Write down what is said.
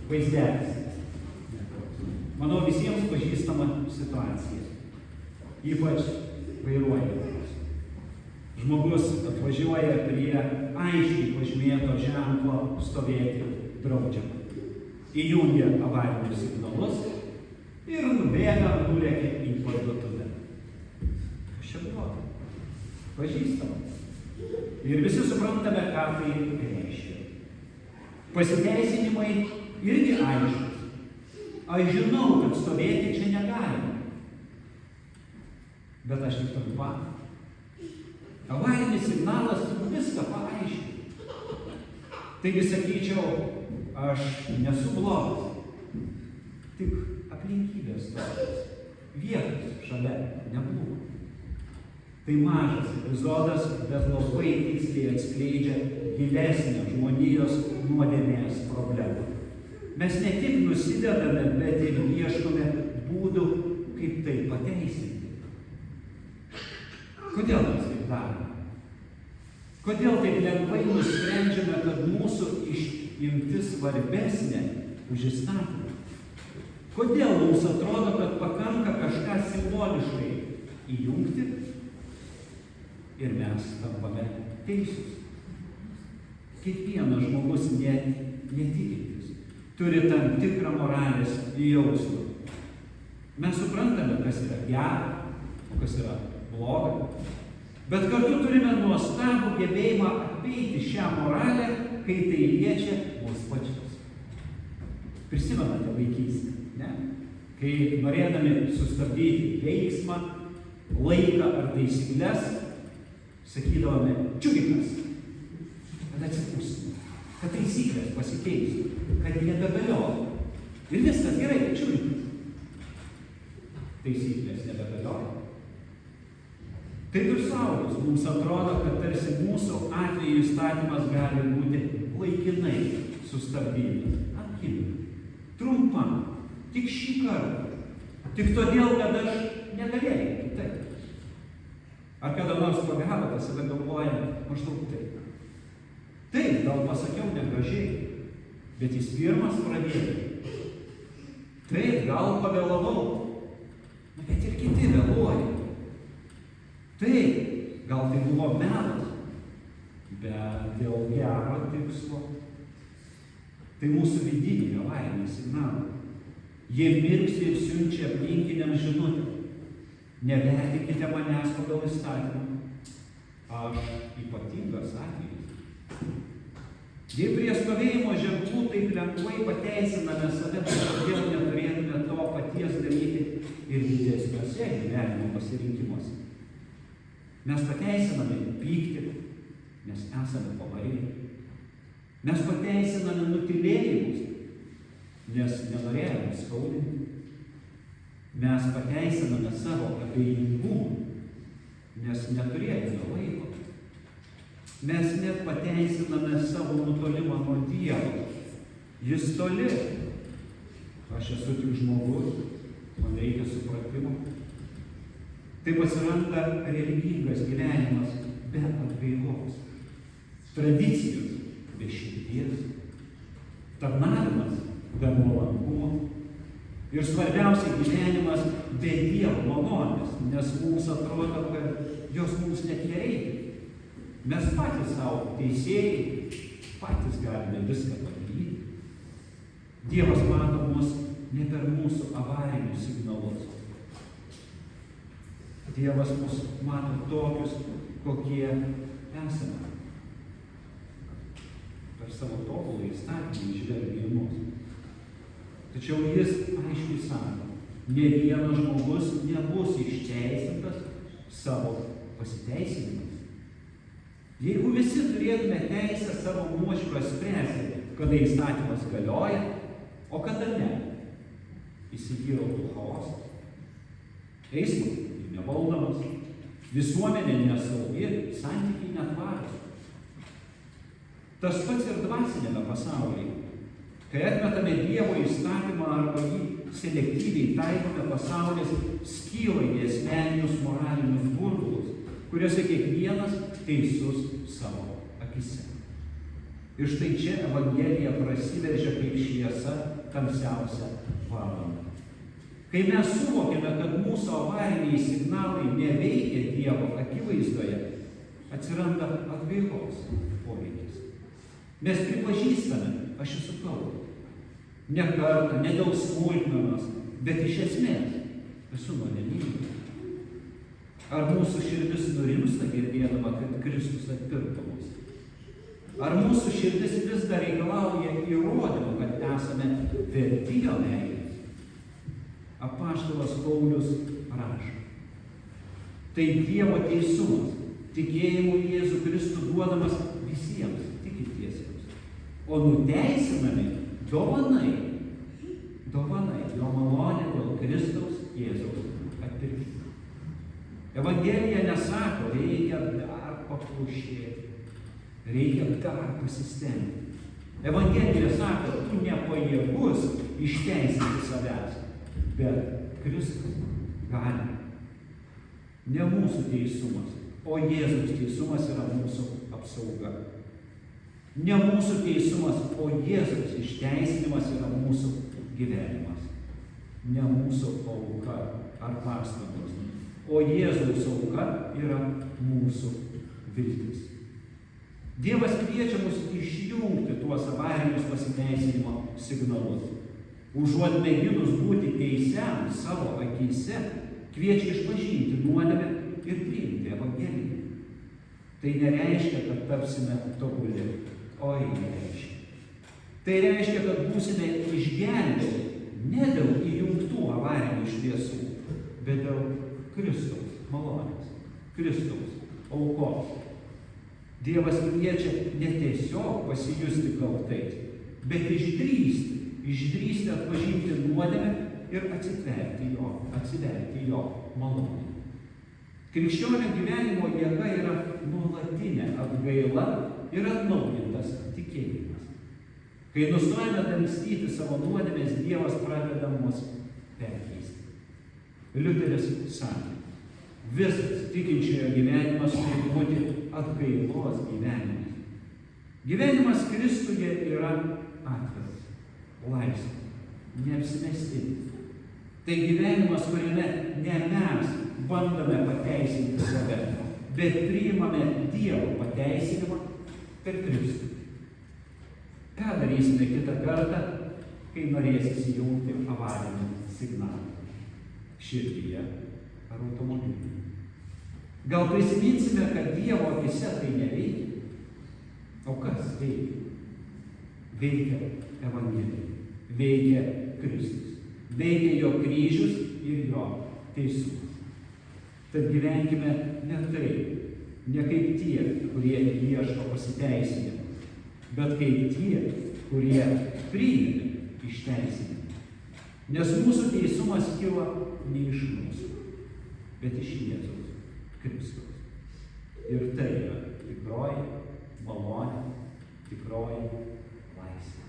vaizdelis. Manau, visiems pažįstama situacija. Ypač vairuojantis. Žmogus atvažiuoja prie aiškiai pažymėto ženklo stovėti draudžiama. Įjungia avarinius signalus ir nubėga, nulėkia į parduotuvę. Kas čia blogai? Pažįstama. Ir visi suprantame, ką tai reiškia. Pasiteisinimai irgi aiškus. Aš žinau, kad stovėti čia negalima. Bet aš tik trumpam. Avarinis signalas viską paaiškina. Taigi sakyčiau, aš nesu blogas. Tik aplinkybės tokios. Vietos šalia nebuvo. Tai mažas epizodas, bet labai tiksliai atskleidžia gilesnę žmonijos nuodėmės problemą. Mes ne tik nusidedame, bet ir ieškome būdų, kaip tai pateisinti. Kodėl mes taip darome? Kodėl taip lengvai nusprendžiame, kad mūsų išimtis svarbesnė už įstatymą? Kodėl mums atrodo, kad pakanka kažką simboliškai įjungti ir mes tampame teisūs? Kiekvienas žmogus netikintis turi tam tikrą moralės jausmą. Mes suprantame, kas yra gera, o kas yra bloga. Bet kartu turime nuostabų gebėjimą apeiti šią moralę, kai tai liečia mus pačius. Prisimenate vaikystę, ne? Kai norėdami sustabdyti veiksmą, laiką ar taisyklės, sakydavome čiugikas, kad atsipūstume, kad taisyklės pasikeistų, kad nebegalioja. Ir viskas gerai, čiugikas. Taisyklės nebegalioja. Taip ir suaugus mums atrodo, kad tarsi mūsų atveju įstatymas gali būti laikinai sustabdytas. Akimirkai. Trumpam. Tik šį kartą. Tik todėl, kad aš negalėjau kitaip. Ar kada nors pagavote save galvojant maždaug taip. Taip, gal pasakiau negražiai, bet jis pirmas pradėjo. Taip, gal pavėlavau, bet ir kiti vėluoja. Taip, gal tai buvo melas, bet dėl gero tikslo. Tai mūsų vidiniai avariniai signalai. Jie mirksi ir siunčia aplinkiniam žinutę. Nevertinkite manęs pagal įstatymą. Aš ypatingas atvejis. Jei prie stovėjimo ženklų taip lengvai pateisiname save, kodėl neturėtume to paties daryti ir didesniuose gyvenimo pasirinkimuose. Mes pateisiname pyktį, nes esame pavarėję. Mes pateisiname nutylėjimus, nes nenorėjome skaudinti. Mes pateisiname savo abejingumą, nes neturėjome laiko. Mes net pateisiname savo nutolimą nuo Dievo. Jis toli. Aš esu tik žmogus, man reikia supratimo. Taip atsiranda religingas gyvenimas be atgailos, tradicijos be širdies, tarnavimas be nuolankumo ir svarbiausia gyvenimas be Dievo malonės, nes mums atrodo, kad jos mums net nereikia. Mes patys savo teisėjai, patys galime viską padaryti. Dievas mato mus ne per mūsų avarinius signalus. Dievas mus mato tokius, kokie esame. Per savo tobulą įstatymą žvelgia į mus. Tačiau jis aiškiai sako, ne vienas žmogus nebus išteisintas savo pasiteisinimais. Jeigu visi turėtume teisę savo nuožiūrą spręsti, kada įstatymas galioja, o kada ne, įsivyrautų chaosas. Eismas nevaldomas, visuomenė nesaugi, santykiai netvarūs. Tas pats ir dvasinėme pasaulyje. Kai atmetame Dievo įstatymą arba jį selektyviai taikome, pasaulis skyla į asmeninius moralinius burbulus, kuriuose kiekvienas teisus savo akise. Ir štai čia Evangelija prasiveržia kaip šviesa tamsiausia valanda. Kai mes suvokėme, kad mūsų avariniai signalai neveikia Dievo akivaizdoje, atsiranda atgailos poreikis. Mes pripažįstame, aš esu kaltas. Ne kartą, ne dėl smulkmenos, bet iš esmės esu nuodėmingas. Ar mūsų širdis nurimsta girdėdama, kad Kristus atpirko mus? Ar mūsų širdis vis dar reikalauja įrodymų, kad esame verti jo meilės? Apaštalas Paulius rašo: tai Dievo teisumas, tikėjimu į Jėzų Kristų duodamas visiems tikintiesiems, o nuteisinami dovanai, jo malonė dėl Kristaus Jėzaus atpirkimo. Evangelija nesako, reikia dar paklušėti, reikia dar pasistengti. Evangelija sako, tu nepajėgus išteisinti savęs, bet Kristus gali. Ne mūsų teisumas, o Jėzaus teisumas yra mūsų apsauga. Ne mūsų teisumas, o Jėzaus išteisinimas yra mūsų gyvenimas. Ne mūsų auka ar pastangos, o Jėzaus auka yra mūsų viltis. Dievas kviečia mus išjungti tuos avarinius pasiteisinimo signalus. Užuot mėginus būti teisiam savo akyse, kviečia išpažinti nuodėmę ir priimti Evangeliją. Tai nereiškia, kad tapsime tobuli. Oi, nereiškia. Tai reiškia, kad būsime išgelbėti ne dėl įjungtų avarinių šviesų, bet dėl Kristaus malonės, Kristaus aukos. Dievas kviečia ne tiesiog pasijusti kaltais, bet išdrįsti atpažinti nuodėmę ir atsiverti jo malonę. Krikščionio gyvenimo jėga yra nuolatinė atgaila ir atnaujintas tikėjimas. Kai nustojame dangstyti savo nuodėmės, Dievas pradeda mus perkeisti. Liuteris sakė, visas tikinčiojo gyvenimas turi būti atgailos gyvenimas. Gyvenimas Kristuje yra atviras, laisvas, neapsimestinis. Tai gyvenimas, kuriame ne mes bandome pateisinti save, bet priimame Dievo pateisinimą per Kristų. Ką darysime kitą kartą, kai norės įsijungti avarinį signalą? Širdyje ar automobilyje? Gal prisiminsime, kad Dievo akise tai neveikia? O kas veikia? Veikia Evangelija, veikia Kristus, veikia jo kryžius ir jo teisumas. Tad gyvenkime ne taip, ne kaip tie, kurie ieško pasiteisinimo, bet kaip tie, kurie priėmė išteisinimą. Nes mūsų teisumas kilo ne iš mūsų, bet iš Jėzaus Kristaus. Ir tai yra tikroji malonė, tikroji laisvė.